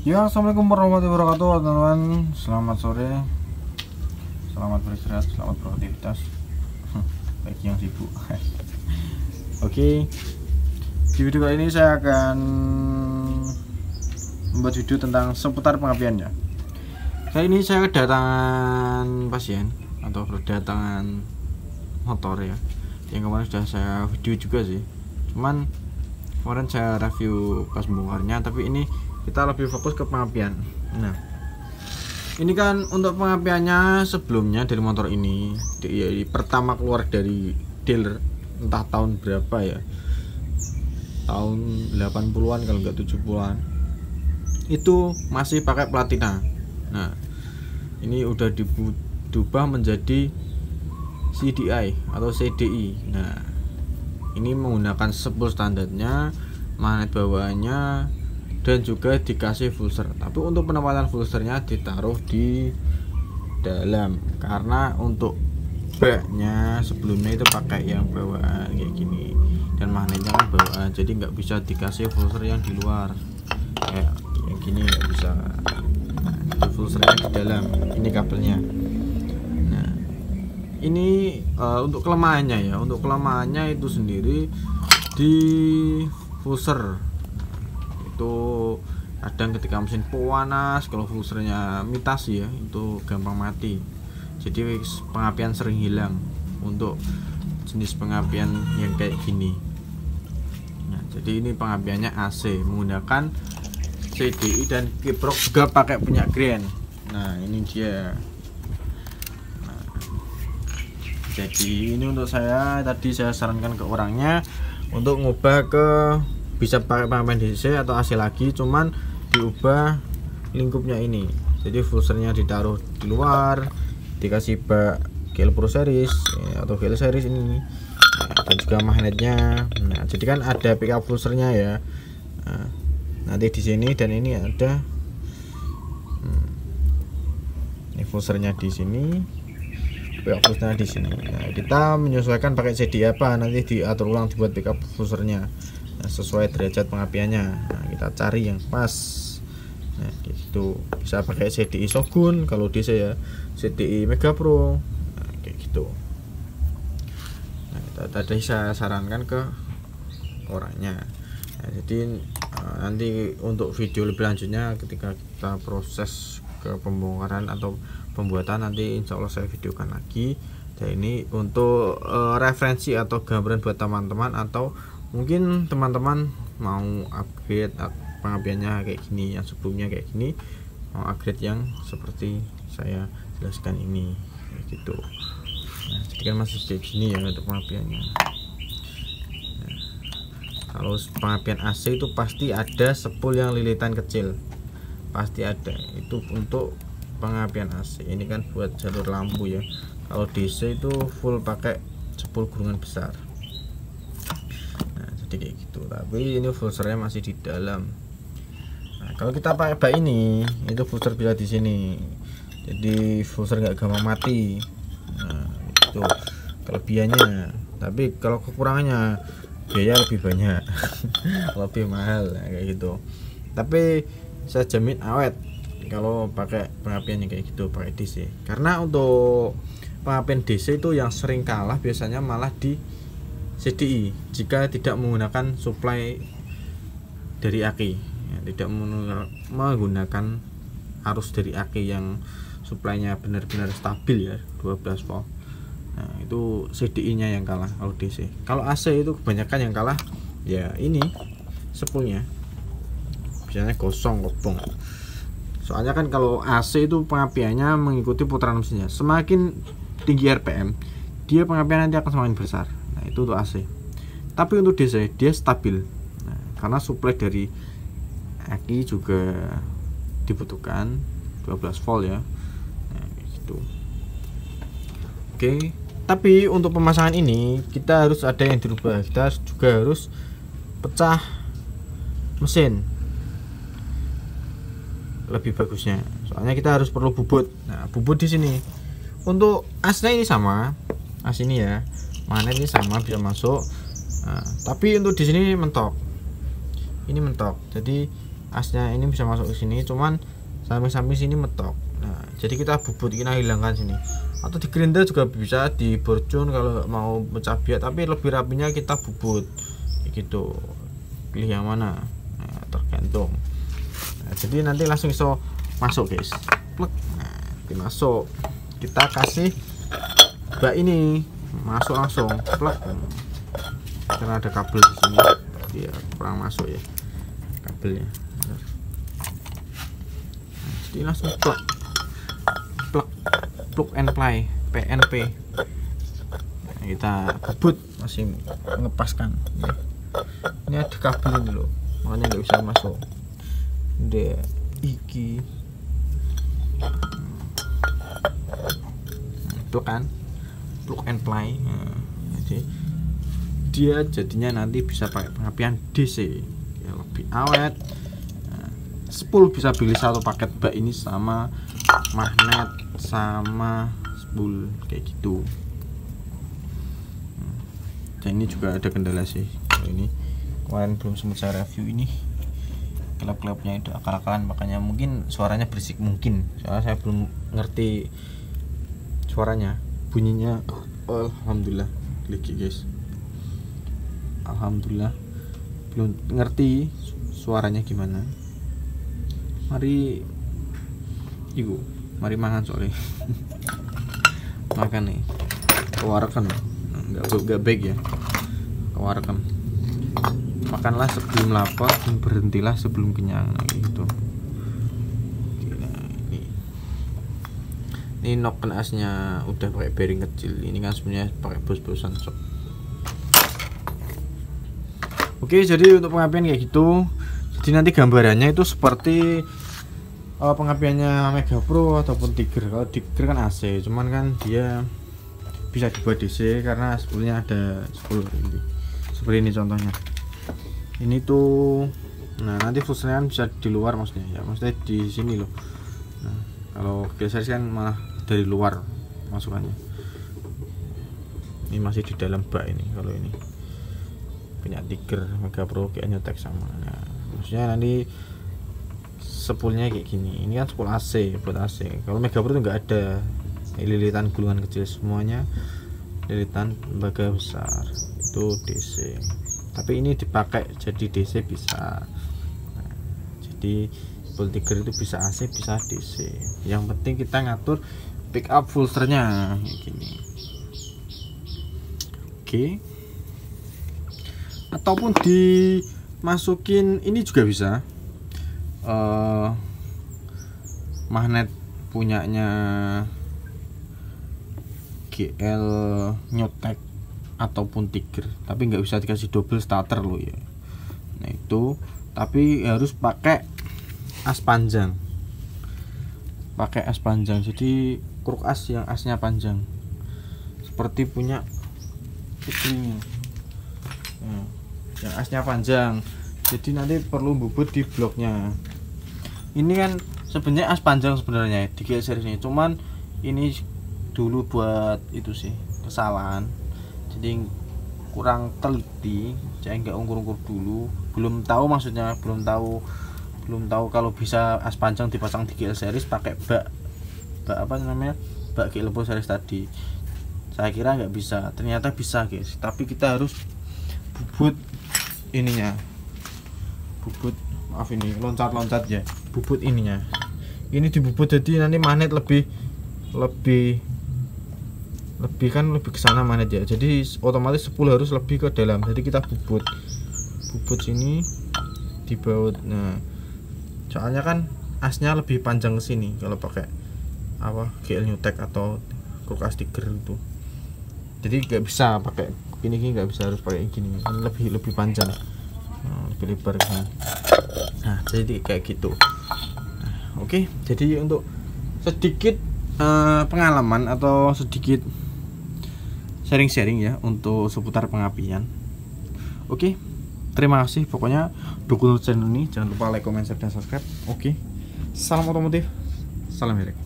Ya, assalamualaikum warahmatullahi wabarakatuh, teman-teman. Selamat sore, selamat beristirahat, selamat beraktivitas bagi yang sibuk. Oke, di video kali ini saya akan membuat video tentang seputar pengapian ya. Kali ini saya kedatangan pasien atau kedatangan motor ya, yang kemarin sudah saya video juga sih, cuman kemarin saya review pas bongkarnya, tapi ini kita lebih fokus ke pengapian. Nah, ini kan untuk pengapiannya sebelumnya dari motor ini pertama keluar dari dealer entah tahun berapa ya, tahun 80-an kalau enggak 70-an, itu masih pakai platina. Nah, ini udah diubah menjadi CDI atau CDI. Nah, ini menggunakan spool standarnya, magnet bawaannya, dan juga dikasih fullser. Tapi untuk penempatan fullsernya ditaruh di dalam, karena untuk baknya sebelumnya itu pakai yang bawaan kayak gini, dan magnetnya kan bawaan, jadi nggak bisa dikasih fullser yang di luar kayak yang gini, nggak bisa. Nah, fullsernya di dalam, ini kabelnya. Nah, ini untuk kelemahannya ya, untuk kelemahannya itu sendiri di fullser itu kadang ketika mesin panas, kalau fullsernya mitasi ya, itu gampang mati, jadi pengapian sering hilang untuk jenis pengapian yang kayak gini. Nah, jadi ini pengapiannya AC menggunakan CDI dan kiprok juga pakai punya Grand. Nah, ini dia. Nah, jadi ini untuk saya tadi saya sarankan ke orangnya untuk ngubah ke bisa pakai pengapian DC atau AC lagi, cuman diubah lingkupnya ini, jadi fullsernya ditaruh di luar, dikasih bak GL Pro Series atau GL Series ini, dan juga magnetnya. Nah, jadi kan ada pickup fullsernya ya. Nah, nanti di sini, dan ini ada ini fullsernya di sini, pickup fullsernya di sini. Nah, kita menyesuaikan pakai CD apa, nanti diatur ulang dibuat pickup fullsernya sesuai derajat pengapiannya. Nah, kita cari yang pas. Nah, gitu. Bisa pakai CDI Shogun kalau DC ya, CDI Mega Pro. Nah, kayak gitu. Nah, kita tadi saya sarankan ke orangnya. Nah, jadi nanti untuk video lebih lanjutnya ketika kita proses ke pembongkaran atau pembuatan, nanti insya Allah saya videokan lagi. Dan ini untuk referensi atau gambaran buat teman-teman, atau mungkin teman-teman mau upgrade pengapiannya kayak gini, yang sebelumnya kayak gini, mau upgrade yang seperti saya jelaskan ini kayak gitu. Nah, jadi kan masih kayak gini ya untuk pengapiannya. Nah, kalau pengapian AC itu pasti ada spool yang lilitan kecil, pasti ada. Itu untuk pengapian AC. Ini kan buat jalur lampu ya. Kalau DC itu full pakai spool gulungan besar. Kayak gitu, tapi ini fullsernya masih di dalam. Nah, kalau kita pakai bak ini, itu fullser bisa di sini, jadi fullser nggak gampang mati. Nah, itu kelebihannya. Tapi kalau kekurangannya, biaya lebih banyak, lebih mahal kayak gitu. Tapi saya jamin awet kalau pakai pengapiannya kayak gitu, pakai DC. Karena untuk pengapian DC itu yang sering kalah biasanya malah di CDI jika tidak menggunakan supply dari aki ya, tidak menggunakan arus dari aki yang suplainya benar-benar stabil ya, 12 volt. Nah, itu CDI nya yang kalah kalau DC. Kalau AC itu kebanyakan yang kalah ya ini spoolnya, biasanya gosong kobong. Soalnya kan kalau AC itu pengapiannya mengikuti putaran mesinnya, semakin tinggi RPM dia pengapian nanti akan semakin besar. Nah, itu untuk AC. Tapi untuk DC dia stabil. Nah, karena suplai dari aki juga dibutuhkan 12 volt ya. Nah, gitu. Oke, tapi untuk pemasangan ini kita harus ada yang dirubah. Kita juga harus pecah mesin lebih bagusnya. Soalnya kita harus perlu bubut. Nah, bubut di sini. Untuk asnya ini sama, as ini ya, magnet ini sama bisa masuk. Nah, tapi untuk di sini mentok. Ini mentok. Jadi asnya ini bisa masuk ke sini, cuman samping-samping sini metok. Nah, jadi kita bubut, kita hilangkan sini. Atau di grinder juga bisa, di borcun kalau mau pecah biak, tapi lebih rapinya kita bubut kayak gitu. Pilih yang mana, nah, tergantung. Nah, jadi nanti langsung iso masuk guys. Plek. Nah, masuk, kita kasih bak ini masuk langsung plek. Karena ada kabel di sini dia kurang masuk ya kabelnya. Nah, jadi langsung plug and play PNP. Nah, kita bubut masih ngepaskan ya. Ini ada kabel ini loh, makanya nggak bisa masuk. Udah iki plug and play. Nah, jadi dia jadinya nanti bisa pakai pengapian DC ya, lebih awet. Nah, spool bisa pilih satu paket bak ini sama magnet sama spool kayak gitu. Dan ini juga ada kendala sih, ini kemarin belum sempat saya review ini, klep-klepnya itu akal-akalan, makanya mungkin suaranya berisik, mungkin soalnya saya belum ngerti suaranya, bunyinya. Alhamdulillah lagi guys, alhamdulillah belum ngerti suaranya gimana. Mari mangan soalnya makan nih, keluarkan nggak baik ya, keluarkan. Makanlah sebelum lapar dan berhentilah sebelum kenyang. Nah, gitu. Ini noken asnya udah pakai bearing kecil, ini kan sebenarnya pakai bos-bosan sok. Oke, jadi untuk pengapian kayak gitu. Jadi nanti gambarannya itu seperti pengapiannya Mega Pro ataupun Tiger. Kalau Tiger kan AC, cuman kan dia bisa dibuat DC karena spoolnya ada spool ini. Seperti ini contohnya. Ini tuh, nah nanti fuselnya bisa di luar maksudnya ya, maksudnya di sini loh. Nah, kalau geser kan malah dari luar masukannya. Ini masih di dalam bak ini. Kalau ini punya Tiger, Mega Pro, kayak Newtek sama. Nah, maksudnya nanti spoolnya kayak gini. Ini kan spool AC, buat AC. Kalau Mega Pro itu nggak ada lilitan gulungan kecil, semuanya lilitan lembaga besar. Itu DC. Tapi ini dipakai jadi DC bisa. Nah, jadi spool Tiger itu bisa AC, bisa DC. Yang penting kita ngatur pick up filternya kayak gini. Oke. Ataupun dimasukin ini juga bisa, magnet punyanya GL Newtek ataupun Tiger, tapi nggak bisa dikasih double starter loh ya. Nah itu, tapi harus pakai as panjang, jadi kruk as yang asnya panjang seperti punya ini. Nah, yang asnya panjang, jadi nanti perlu bubut di bloknya. Ini kan sebenarnya as panjang sebenarnya di GL series ini, cuman ini dulu buat itu sih kesalahan, jadi kurang teliti, saya nggak ukur dulu, belum tahu kalau bisa as panjang dipasang di GL series pakai bak apa namanya, bak GL Pro series tadi. Saya kira nggak bisa, ternyata bisa guys, tapi kita harus bubut ininya, maaf ini loncat ya, bubut ininya, ini dibubut jadi nanti magnet lebih ke sana magnet ya, jadi otomatis spool harus lebih ke dalam, jadi kita bubut sini dibaut. Nah soalnya kan asnya lebih panjang ke sini kalau pakai apa GL Newtek atau kruk as Tiger itu, jadi nggak bisa pakai ini nggak bisa, harus pakai gini kan lebih panjang. Nah, lebih lebar kan. Nah jadi kayak gitu. Nah, oke, jadi untuk sedikit pengalaman atau sedikit sharing-sharing ya untuk seputar pengapian. Oke, terima kasih, pokoknya dukung channel ini, jangan lupa like, comment, share, dan subscribe. Oke, salam otomotif, salam herik.